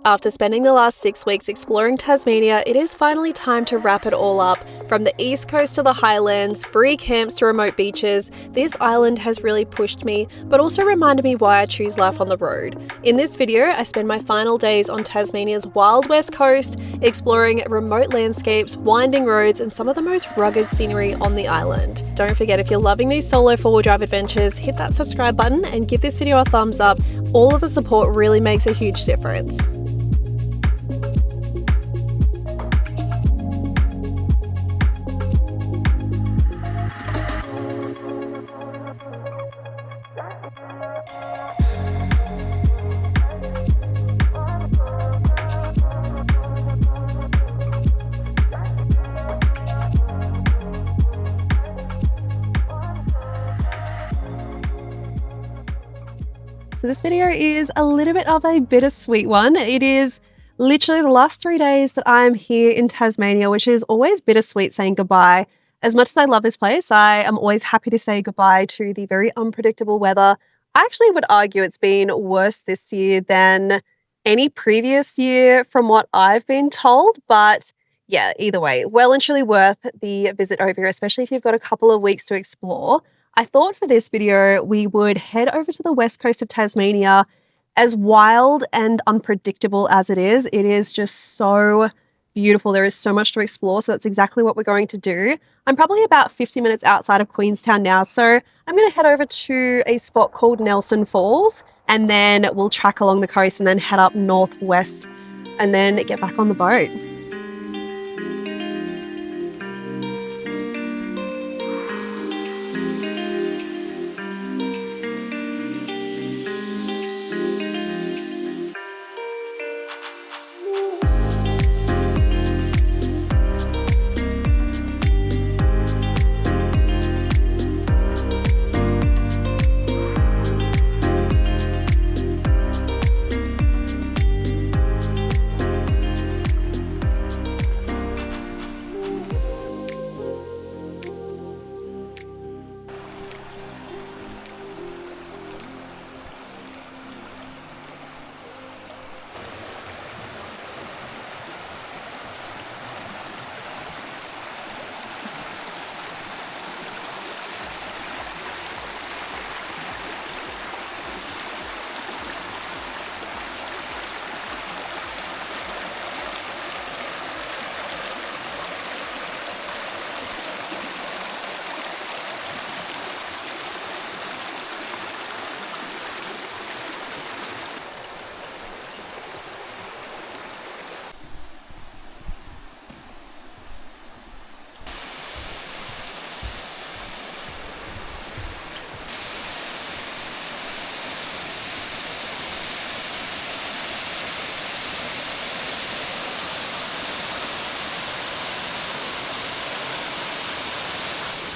After spending the last 6 weeks exploring Tasmania, it is finally time to wrap it all up. From the east coast to the highlands, free camps to remote beaches, this island has really pushed me, but also reminded me why I choose life on the road. In this video, I spend my final days on Tasmania's wild west coast, exploring remote landscapes, winding roads, and some of the most rugged scenery on the island. Don't forget, if you're loving these solo four-wheel drive adventures, hit that subscribe button and give this video a thumbs up. All of the support really makes a huge difference. So this video is a little bit of a bittersweet one. It is literally the last 3 days that I'm here in Tasmania, which is always bittersweet saying goodbye. As much as I love this place, I am always happy to say goodbye to the very unpredictable weather. I actually would argue it's been worse this year than any previous year from what I've been told, but yeah, either way, well and truly worth the visit over here, especially if you've got a couple of weeks to explore. I thought for this video, we would head over to the west coast of Tasmania. As wild and unpredictable as it is just so beautiful. There is so much to explore, so that's exactly what we're going to do. I'm probably about 50 minutes outside of Queenstown now, so I'm going to head over to a spot called Nelson Falls, and then we'll track along the coast and then head up northwest and then get back on the boat.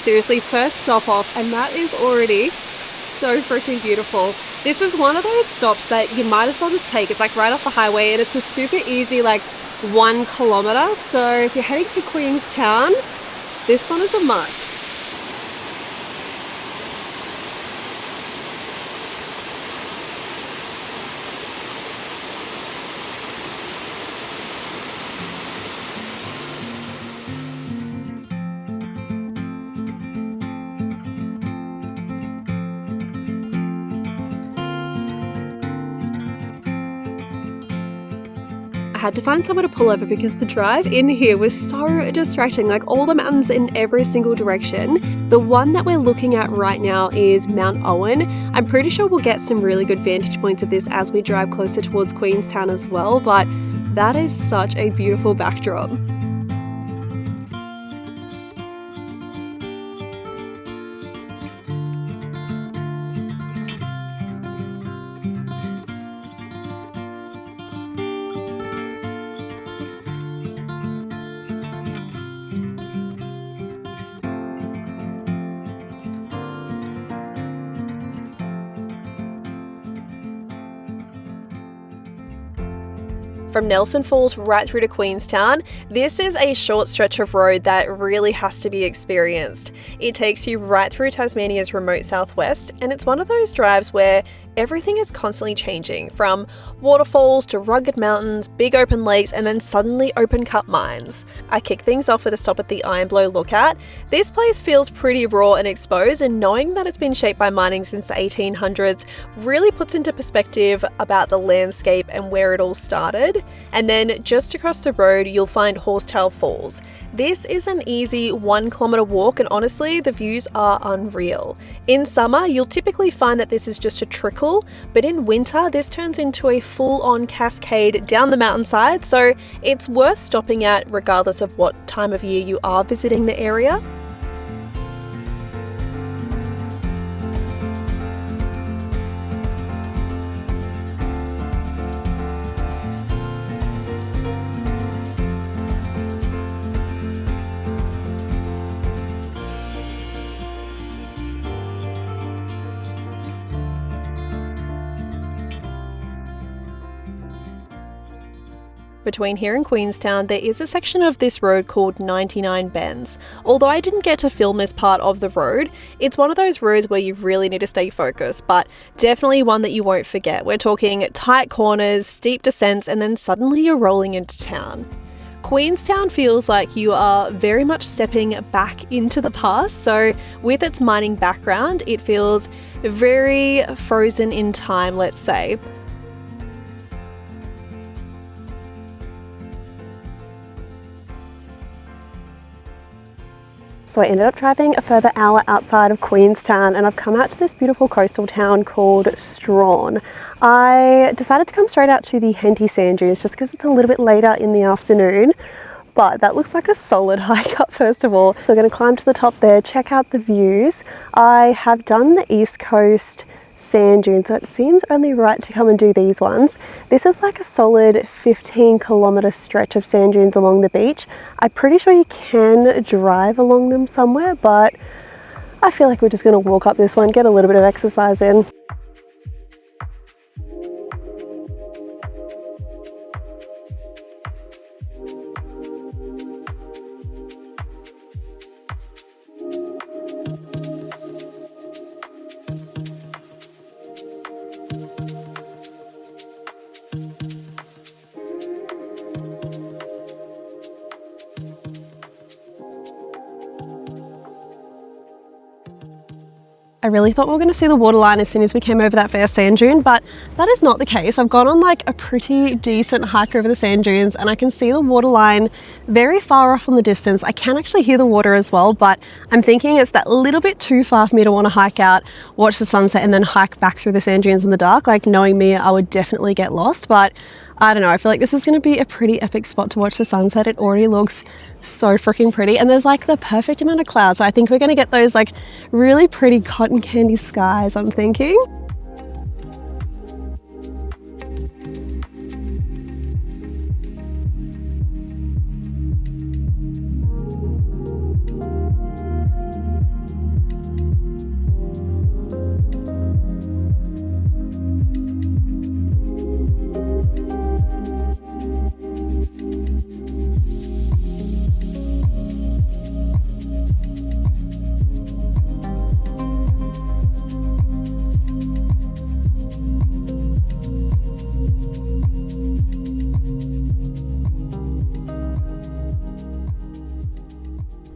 Seriously, first stop off, and that is already so freaking beautiful. This is one of those stops that you might as well just take. It's like right off the highway, and it's a super easy, like 1 kilometer. So if you're heading to Queenstown, this one is a must. I had to find somewhere to pull over because the drive in here was so distracting, like all the mountains in every single direction. The one that we're looking at right now is Mount Owen. I'm pretty sure we'll get some really good vantage points of this as we drive closer towards Queenstown as well, but that is such a beautiful backdrop. From Nelson Falls right through to Queenstown, this is a short stretch of road that really has to be experienced. It takes you right through Tasmania's remote southwest, and it's one of those drives where everything is constantly changing, from waterfalls to rugged mountains, big open lakes, and then suddenly open-cut mines. I kick things off with a stop at the Iron Blow Lookout. This place feels pretty raw and exposed, and knowing that it's been shaped by mining since the 1800s really puts into perspective about the landscape and where it all started. And then just across the road, you'll find Horsetail Falls. This is an easy 1 kilometer walk, and honestly, the views are unreal. In summer, you'll typically find that this is just a trickle, but in winter, this turns into a full-on cascade down the mountainside, so it's worth stopping at regardless of what time of year you are visiting the area. Between here and Queenstown, there is a section of this road called 99 Bends. Although I didn't get to film this part of the road, it's one of those roads where you really need to stay focused, but definitely one that you won't forget. We're talking tight corners, steep descents, and then suddenly you're rolling into town. Queenstown feels like you are very much stepping back into the past, so with its mining background, it feels very frozen in time, let's say. So I ended up driving a further hour outside of Queenstown, and I've come out to this beautiful coastal town called Strawn. I decided to come straight out to the Henty Sand Dunes just because it's a little bit later in the afternoon, but that looks like a solid hike up first of all. So we're going to climb to the top there, check out the views. I have done the East Coast sand dunes, so it seems only right to come and do these ones. This is like a solid 15-kilometer stretch of sand dunes along the beach. I'm pretty sure you can drive along them somewhere, but I feel like we're just going to walk up this one, get a little bit of exercise in. I really thought we were going to see the waterline as soon as we came over that first sand dune, but that is not the case. I've gone on like a pretty decent hike over the sand dunes and I can see the waterline very far off in the distance. I can actually hear the water as well, but I'm thinking it's that little bit too far for me to want to hike out, watch the sunset and then hike back through the sand dunes in the dark. Like, knowing me, I would definitely get lost, but I don't know, I feel like this is going to be a pretty epic spot to watch the sunset. It already looks so freaking pretty, and there's like the perfect amount of clouds, so I think we're going to get those like really pretty cotton candy skies, I'm thinking.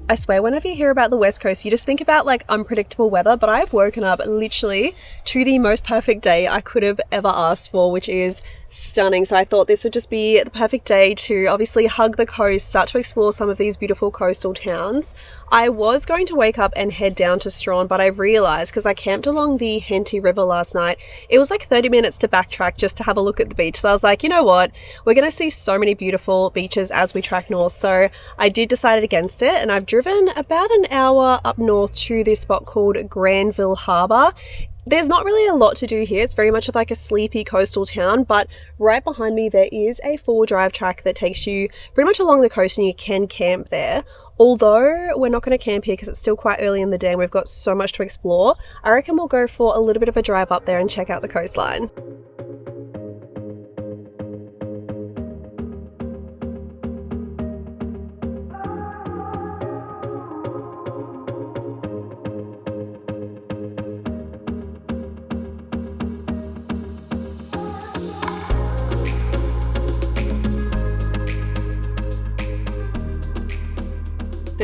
I swear, whenever you hear about the West Coast, you just think about like unpredictable weather, but I've woken up literally to the most perfect day I could have ever asked for, which is stunning. So I thought this would just be the perfect day to obviously hug the coast, start to explore some of these beautiful coastal towns. I was going to wake up and head down to Strawn, but I realized, because I camped along the Henty River last night, it was like 30 minutes to backtrack just to have a look at the beach. So I was like, you know what, we're going to see so many beautiful beaches as we track north. So I did decide against it, and I've driven about an hour up north to this spot called Granville Harbour. There's not really a lot to do here. It's very much of like a sleepy coastal town, but right behind me there is a 4-drive track that takes you pretty much along the coast and you can camp there. Although we're not going to camp here because it's still quite early in the day and we've got so much to explore, I reckon we'll go for a little bit of a drive up there and check out the coastline.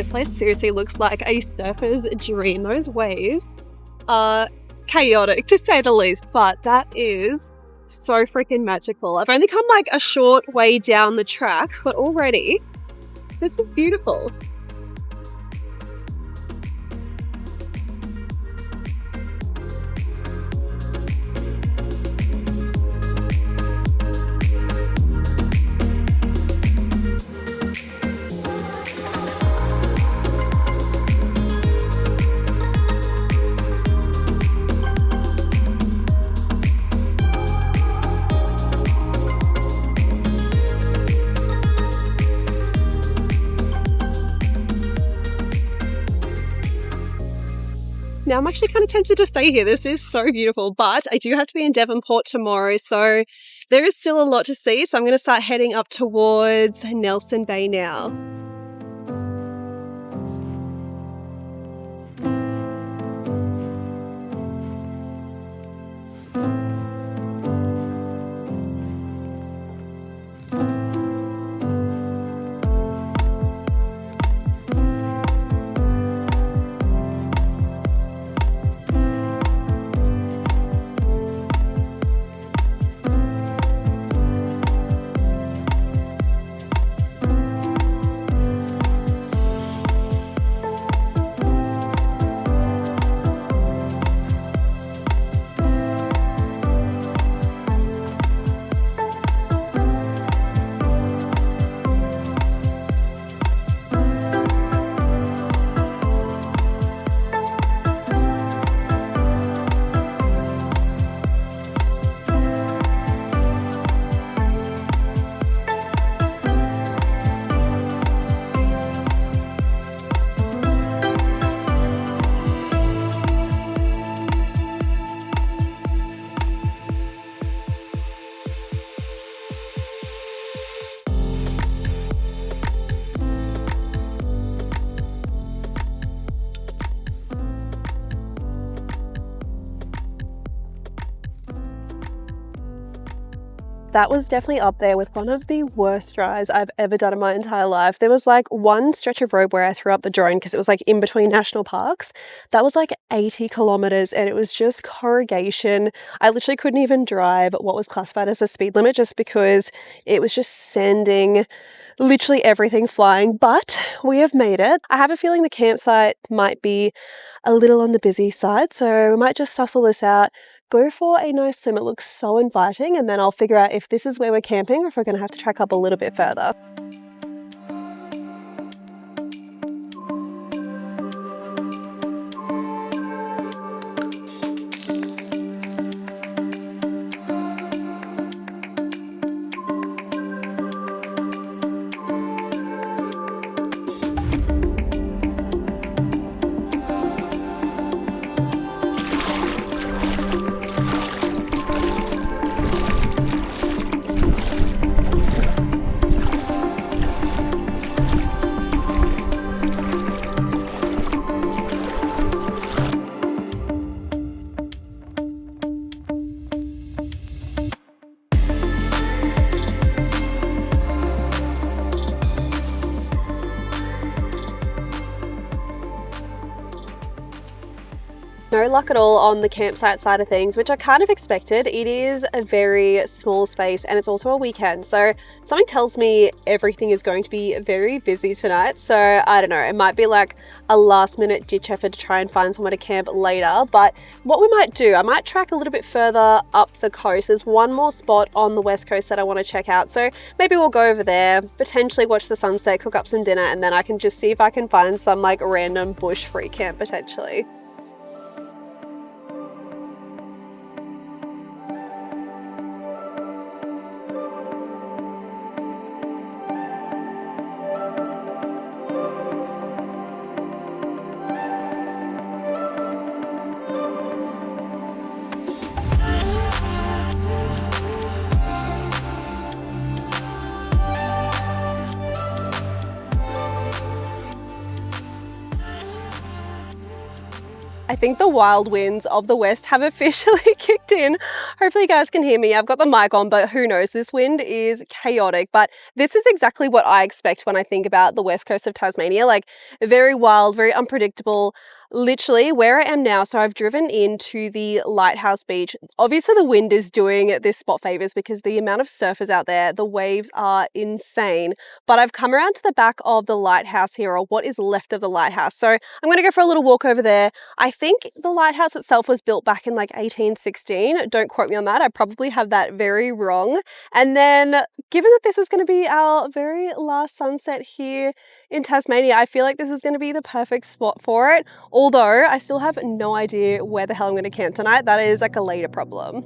This place seriously looks like a surfer's dream. Those waves are chaotic to say the least, but that is so freaking magical. I've only come like a short way down the track, but already this is beautiful. Now I'm actually kind of tempted to stay here. This is so beautiful, but I do have to be in Devonport tomorrow, so there is still a lot to see. So I'm going to start heading up towards Nelson Bay now. That was definitely up there with one of the worst drives I've ever done in my entire life. There was like one stretch of road where I threw up the drone because it was like in between national parks. That was like 80 kilometers and it was just corrugation. I literally couldn't even drive what was classified as a speed limit just because it was just sending literally everything flying, but we have made it. I have a feeling the campsite might be a little on the busy side, so we might just suss all this out, go for a nice swim. It looks so inviting, and then I'll figure out if this is where we're camping or if we're going to have to track up a little bit further. No luck at all on the campsite side of things, which I kind of expected. It is a very small space and it's also a weekend. So something tells me everything is going to be very busy tonight. So I don't know, it might be like a last minute ditch effort to try and find somewhere to camp later. But what we might do, I might track a little bit further up the coast. There's one more spot on the west coast that I want to check out. So maybe we'll go over there, potentially watch the sunset, cook up some dinner, and then I can just see if I can find some like random bush free camp potentially. I think the wild winds of the west have officially kicked in. Hopefully you guys can hear me. I've got the mic on, but who knows? This wind is chaotic, but this is exactly what I expect when I think about the west coast of Tasmania. Like very wild, very unpredictable. Literally where I am now, so I've driven into the Lighthouse Beach. Obviously the wind is doing this spot favors because the amount of surfers out there, the waves are insane. But I've come around to the back of the lighthouse here, or what is left of the lighthouse. So I'm going to go for a little walk over there. I think the lighthouse itself was built back in like 1816. Don't quote me on that. I probably have that very wrong. And then given that this is going to be our very last sunset here in Tasmania, I feel like this is going to be the perfect spot for it. Although I still have no idea where the hell I'm going to camp tonight. That is like a later problem.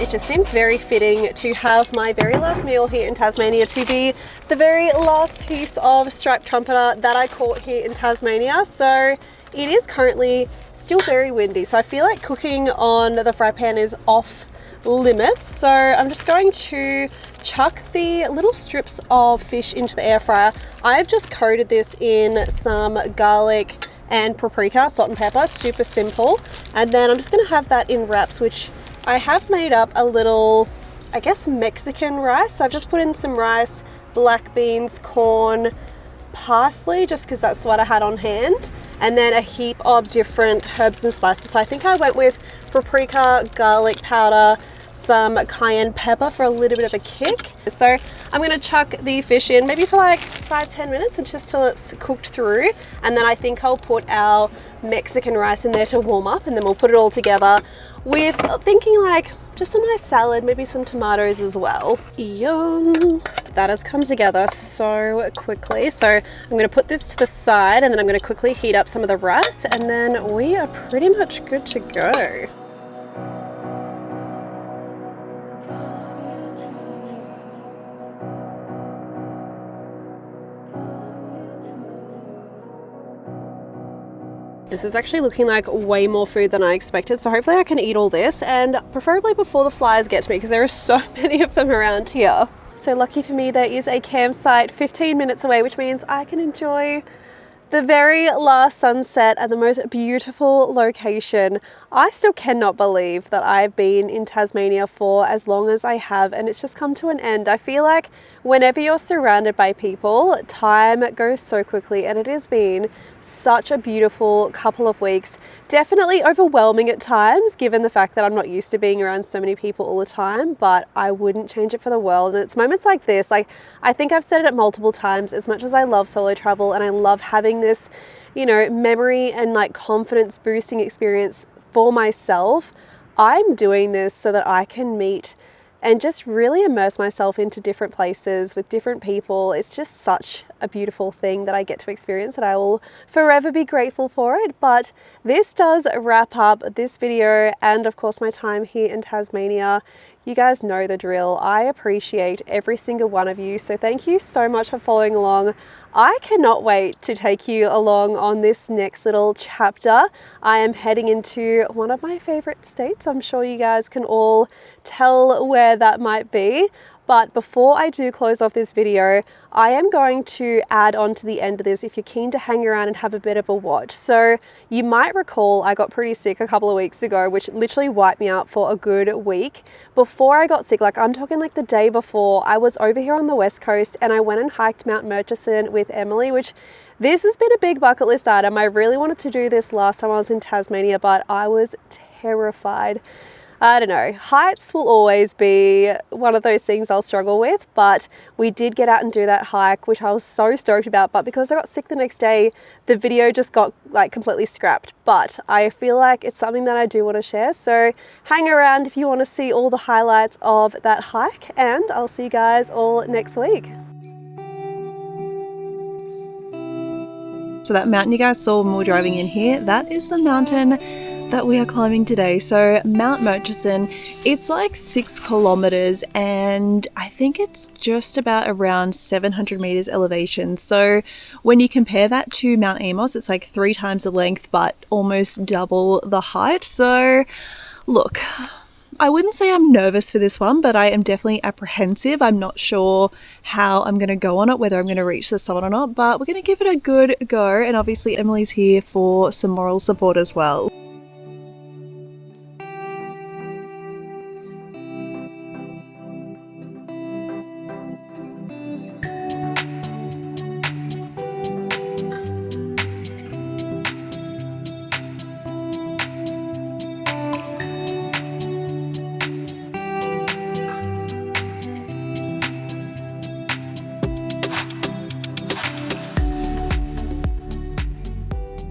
It just seems very fitting to have my very last meal here in Tasmania to be the very last piece of striped trumpeter that I caught here in Tasmania. So it is currently still very windy, so I feel like cooking on the fry pan is off limits. So I'm just going to chuck the little strips of fish into the air fryer. I've just coated this in some garlic and paprika, salt and pepper, super simple. And then I'm just gonna have that in wraps, which I have made up a little, I guess, Mexican rice. So I've just put in some rice, black beans, corn, parsley, just because that's what I had on hand, and then a heap of different herbs and spices. So I think I went with paprika, garlic powder, some cayenne pepper for a little bit of a kick. So I'm going to chuck the fish in maybe for like 5-10 minutes and just till it's cooked through, and then I think I'll put our Mexican rice in there to warm up, and then we'll put it all together with thinking like just a nice salad, maybe some tomatoes as well. Yum! That has come together so quickly. So I'm going to put this to the side, and then I'm going to quickly heat up some of the rice, and then we are pretty much good to go. This is actually looking like way more food than I expected, so hopefully I can eat all this, and preferably before the flies get to me because there are so many of them around here. So lucky for me, there is a campsite 15 minutes away, which means I can enjoy the very last sunset at the most beautiful location. I still cannot believe that I've been in Tasmania for as long as I have, and it's just come to an end. I feel like whenever you're surrounded by people, time goes so quickly, and it has been such a beautiful couple of weeks. Definitely overwhelming at times, given the fact that I'm not used to being around so many people all the time, but I wouldn't change it for the world. And it's moments like this, like I think I've said it multiple times, as much as I love solo travel and I love having this, you know, memory and like confidence boosting experience for myself, I'm doing this so that I can meet and just really immerse myself into different places with different people. It's just such a beautiful thing that I get to experience, and I will forever be grateful for it. But this does wrap up this video and of course my time here in Tasmania. You guys know the drill. I appreciate every single one of you, so thank you so much for following along. I cannot wait to take you along on this next little chapter. I am heading into one of my favorite states. I'm sure you guys can all tell where that might be. But before I do close off this video, I am going to add on to the end of this if you're keen to hang around and have a bit of a watch. So you might recall I got pretty sick a couple of weeks ago, which literally wiped me out for a good week. Before I got sick, like I'm talking like the day before, I was over here on the West Coast and I went and hiked Mount Murchison with Emily, which this has been a big bucket list item. I really wanted to do this last time I was in Tasmania, but I was terrified. I don't know, heights will always be one of those things I'll struggle with, but we did get out and do that hike, which I was so stoked about, but because I got sick the next day, the video just got like completely scrapped. But I feel like it's something that I do want to share, so hang around if you want to see all the highlights of that hike, and I'll see you guys all next week. So that mountain you guys saw when we were driving in here, that is the mountain that we are climbing today. So Mount Murchison, it's like 6 kilometers and I think it's just about around 700 meters elevation. So when you compare that to Mount Amos, it's like 3 times the length but almost double the height. So look, I wouldn't say I'm nervous for this one, but I am definitely apprehensive. I'm not sure how I'm going to go on it, whether I'm going to reach the summit or not, but we're going to give it a good go. And obviously Emily's here for some moral support as well.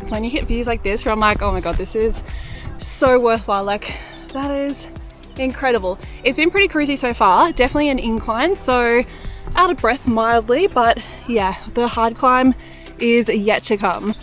When you hit views like this where I'm like, oh my god, this is so worthwhile, like that is incredible. It's been pretty cruisy so far, definitely an incline, so out of breath mildly, but yeah, the hard climb is yet to come.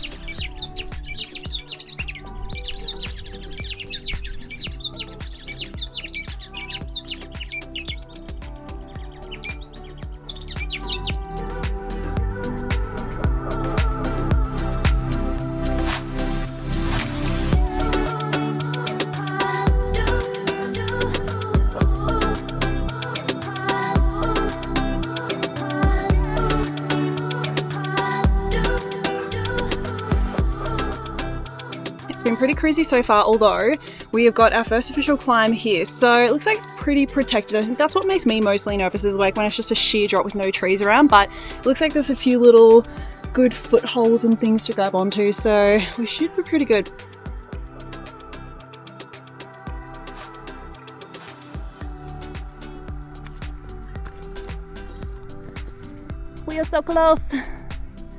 Been pretty crazy so far, although we have got our first official climb here, so it looks like it's pretty protected. I think that's what makes me mostly nervous, is like when it's just a sheer drop with no trees around, but it looks like there's a few little good footholds and things to grab onto, so we should be pretty good. We are so close.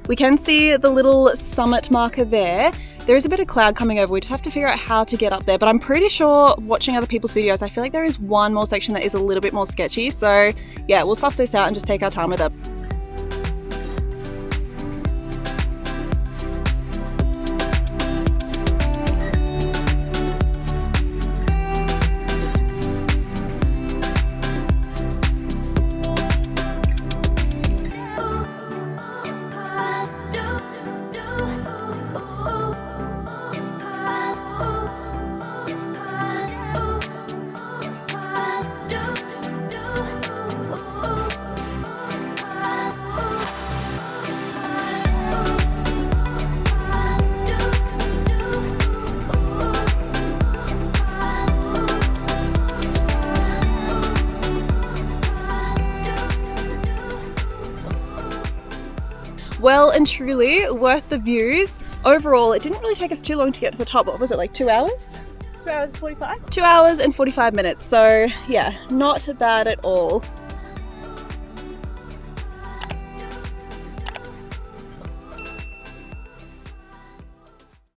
We can see the little summit marker there. There is a bit of cloud coming over, we just have to figure out how to get up there, but I'm pretty sure watching other people's videos, I feel like there is one more section that is a little bit more sketchy, so yeah, we'll suss this out and just take our time with it. Well and truly worth the views. Overall, it didn't really take us too long to get to the top. What was it, like 2 hours? 2 hours 45? 2 hours and 45 minutes. So yeah, not bad at all.